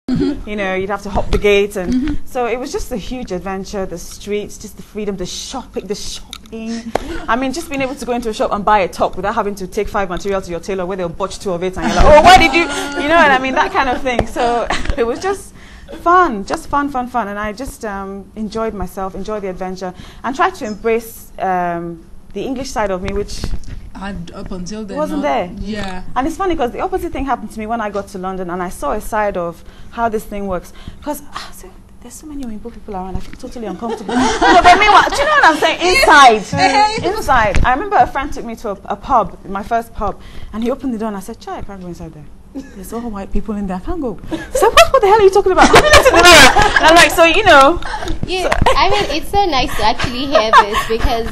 You know, you'd have to hop the gate, and so it was just a huge adventure. The streets, just the freedom, the shopping. I mean, just being able to go into a shop and buy a top without having to take 5 materials to your tailor where they'll botch 2 of it, and you're like, oh, why did you? You know what I mean? That kind of thing. So it was just fun, and I just enjoyed myself, enjoyed the adventure, and tried to embrace the English side of me, which up until then wasn't there. Yeah. And it's funny because the opposite thing happened to me when I got to London, and I saw a side of how this thing works. Because there's so many Oyinbo people around, I feel totally uncomfortable. No, but meanwhile, do you know what I'm saying? Inside. I remember a friend took me to a pub, my first pub, and he opened the door and I said, "Chai, I can't go inside there. There's all white people in there. I can't go." He said, what the hell are you talking about? And I'm like, so, you know. Yeah, I mean, it's so nice to actually hear this, because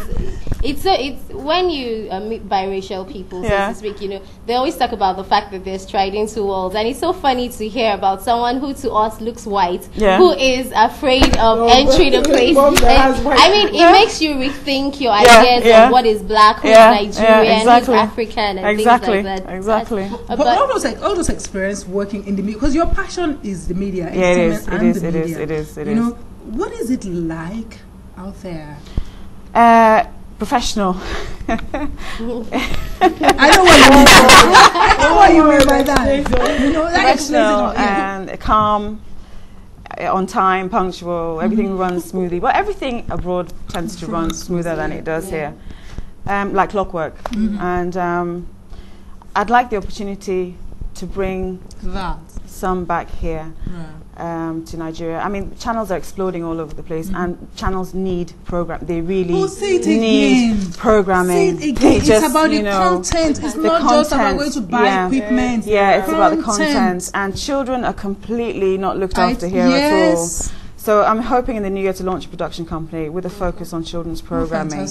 it's when you meet biracial people, so to speak, you know, they always talk about the fact that they're striding two worlds, and it's so funny to hear about someone who to us looks white, who is afraid of entering the place. I mean, it makes you rethink your ideas of what is black, who's Nigerian, who's African, and things like that. Exactly. But all those experience working in the media, because your passion is the media. Yeah, it is. You know, what is it like out there? Professional. I know what you mean by that. You know, professional and calm, on time, punctual. Everything runs smoothly. But everything abroad tends to run smoother than it does here, like clockwork. And I'd like the opportunity to bring some back here. To Nigeria. I mean, channels are exploding all over the place, and channels need program. They really need programming. It's about the content. It's not just about going to buy equipment. Yeah, it's about the content. And children are completely not looked after here at all. So I'm hoping in the new year to launch a production company with a focus on children's programming.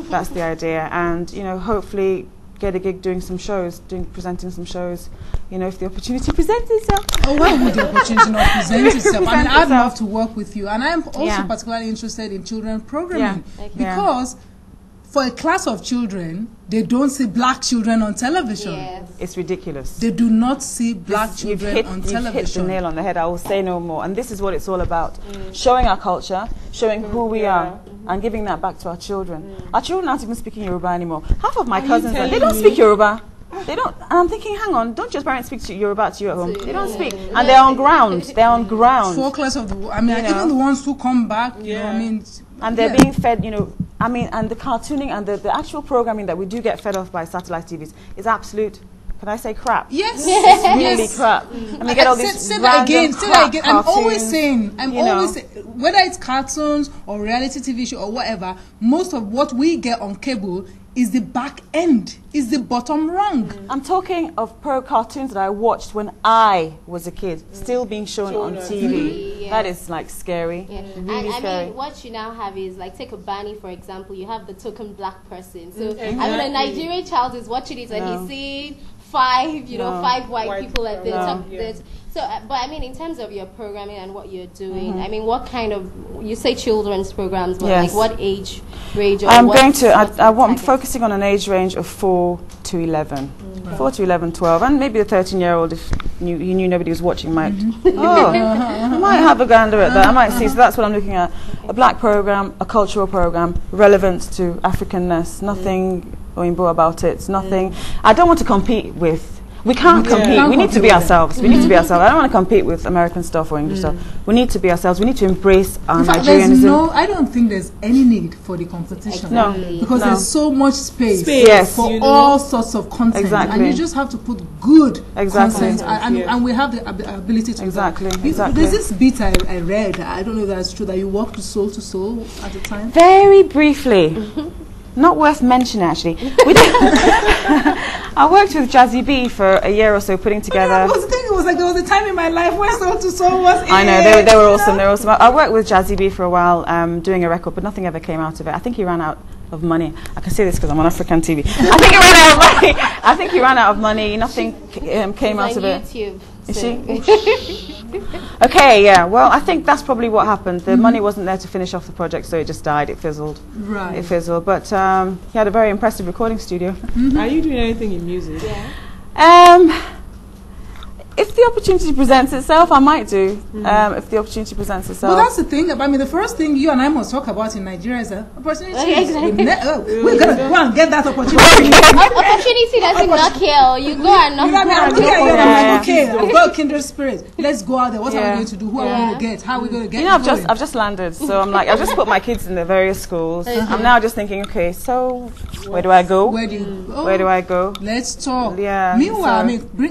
That's the idea. And, you know, hopefully get a gig doing some shows, presenting some shows, you know, if the opportunity presents itself. Oh, why would the opportunity not present itself? I mean, I'd love to work with you. And I'm also particularly interested in children programming. Because for a class of children, they don't see black children on television. It's ridiculous. They do not see black children on television. You've hit the nail on the head. I will say no more. And this is what it's all about. Showing our culture, showing who we are, and giving that back to our children. Our children aren't even speaking Yoruba anymore. Half of my cousins, they don't speak Yoruba. They don't. And I'm thinking, hang on, don't your parents speak to Yoruba to you at home? They don't speak. And they're on ground. They're on ground. Focus of the, I mean, even the ones who come back, you know, I mean. And they're being fed, you know, I mean, and the cartooning and the actual programming that we do get fed off by satellite TVs is absolute, can I say crap? Yes. It's really crap. And we get all these say that again. I'm always saying, whether it's cartoons or reality TV show or whatever, most of what we get on cable is the back end, is the bottom rung. I'm talking of cartoons that I watched when I was a kid, still being shown on TV. That is like scary. Really and scary. I mean, what you now have is, like, take a Bani for example. You have the token black person. So I mean, a Nigerian child is watching it and he's seeing five white people at the top. So, but I mean, in terms of your programming and what you're doing, I mean, what kind of, you say children's programs, but like what age range? I'm focusing on an age range of 4 to 11. 4 to 11, 12, and maybe a 13-year-old, if you knew nobody was watching, might, I might have a gander at that. I might see, so that's what I'm looking at. A black program, a cultural program, relevant to Africanness, nothing Oyinbo about it, nothing. I don't want to compete with, we can't compete, we need to be ourselves. We need to be ourselves. I don't want to compete with American stuff or English stuff. We need to be ourselves. We need to embrace our Nigerianism. I don't think there's any need for the competition. No. Because there's so much space for all sorts of content. And you just have to put good content. And we have the ability to do that. There's this bit I read, I don't know if that's true, that you worked with Soul to Soul at the time. Very briefly. Not worth mentioning, actually. I worked with Jazzy B for a year or so, putting together. I was thinking, it was like there was a time in my life where Soul to Soul was. I know, they were awesome. They were awesome. I worked with Jazzy B for a while, doing a record, but nothing ever came out of it. I think he ran out of money. I can say this because I'm on African TV. I think he ran out of money. I think he ran out of money. Nothing came out of it. YouTube. Is she? Okay, yeah. Well, I think that's probably what happened. The money wasn't there to finish off the project, so it just died. It fizzled. Right. It fizzled. But he had a very impressive recording studio. Are you doing anything in music? Yeah. If if the opportunity presents itself, I might do. If the opportunity presents itself. But that's the thing. I mean, the first thing you and I must talk about in Nigeria is an opportunity. We're gonna go and get that opportunity. Opportunity doesn't knock here. You go and knock. Okay, I've got kindred spirit. Let's go out there. What are we going to do? Who are we going to get? How are we going to get? You know, I've just landed, so I'm like, I've just put my kids in the various schools. I'm now just thinking, okay, so where do I go? Where do I go? Let's talk. Yeah. Meanwhile,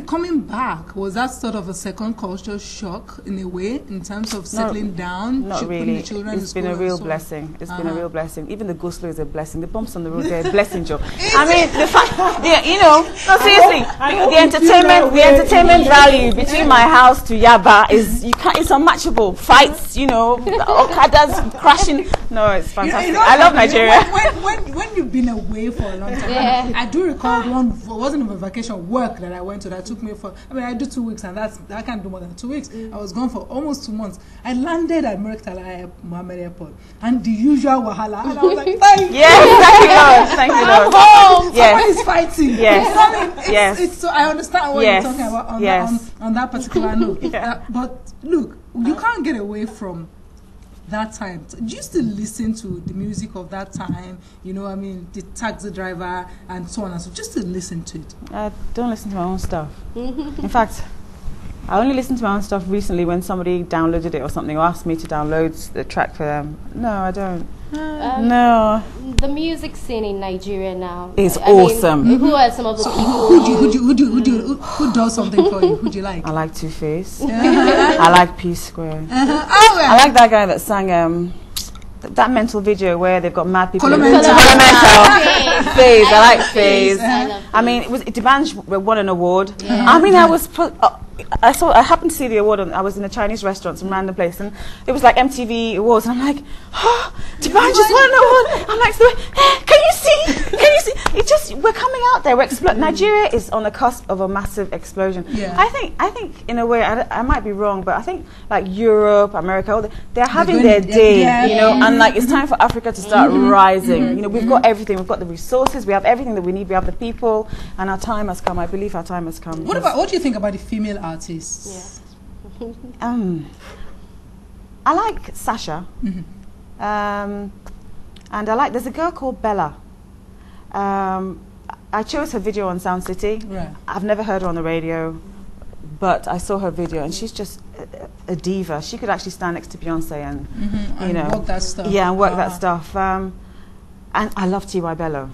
coming back, was that sort of a second culture shock in a way, in terms of settling down? Not really. It's been a real blessing. It's been a real blessing. Even the go-slow is a blessing. The bumps on the road, they're a blessing, Joe. I mean, the fact, you know, no, seriously, the entertainment value between my house to Yaba is, it's unmatchable. Fights, you know, Okadas crashing. No, it's fantastic. You know, I love Nigeria. When you've been away for a long time, I do recall it wasn't a vacation, work that I went to that took me for, I do 2 weeks, and I can't do more than 2 weeks. I was gone for almost 2 months. I landed at Murtala Mohammed Airport, and the usual wahala, and I was like, thank you, Lord. Home. Yes. Someone is fighting. Yes. You know what I mean? It's so I understand what you're talking about on that particular note. But look, you can't get away from that time. Do you still listen to the music of that time? You know, the taxi driver and so on and so on. Just to listen to it. I don't listen to my own stuff. In fact, I only listened to my own stuff recently when somebody downloaded it or something, or asked me to download the track for them. No, I don't. No. The music scene in Nigeria now is awesome. Who are some of the people? Who does something for you? Who do you like? I like Two-Face. I like P-Square. I like that guy that sang that mental video where they've got mad people. Mental. Phase. I like Phase. I mean, D'banj won an award. Yeah. I was I happened to see the award. I was in a Chinese restaurant, some random place, and it was like MTV Awards, and I'm like, oh, D'banj just won an award. I'm like, can you see? Can you see? It's just, we're coming out there. Nigeria is on the cusp of a massive explosion. Yeah. I think in a way, I might be wrong, but I think like Europe, America, they're having their day, you know, and like it's time for Africa to start rising. You know, we've got everything. We've got the resources. We have everything that we need. We have the people, and our time has come. I believe our time has come. What do you think about the female artists? Yeah. I like Sasha. And I like, there's a girl called Bella. I chose her video on Sound City. Right. I've never heard her on the radio, but I saw her video, and she's just a diva. She could actually stand next to Beyonce and you know, work that stuff. Yeah, and work that stuff. And I love T.Y. Bello.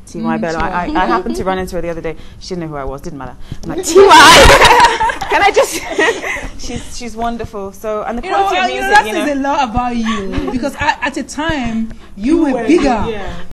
T.Y. Bello. I happened to run into her the other day. She didn't know who I was. Didn't matter. I'm like, T.Y. Can I just? She's wonderful. So, and the quality of music, that says a lot about you, because at a time you were bigger.